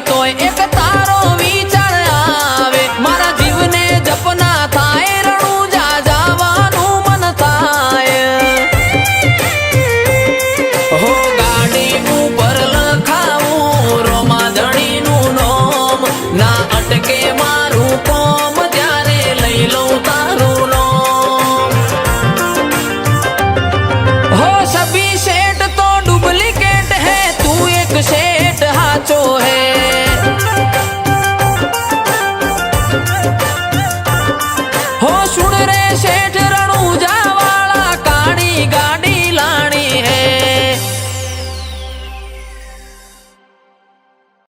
તોય એક તારો વિચાર આવે મારા જીવને જપના થાય રણુજા જવાનું મન થાય હો ગાડી ઉપર લખાવું રોમાધણીનું નોમ ના અટકે મારું કોમ ત્યારે લઈ લઉં તારું નોમ हो सभी सेठ तो डुप्लीकेट है तू एक सेठ हाचो है हो सुन रे सेठ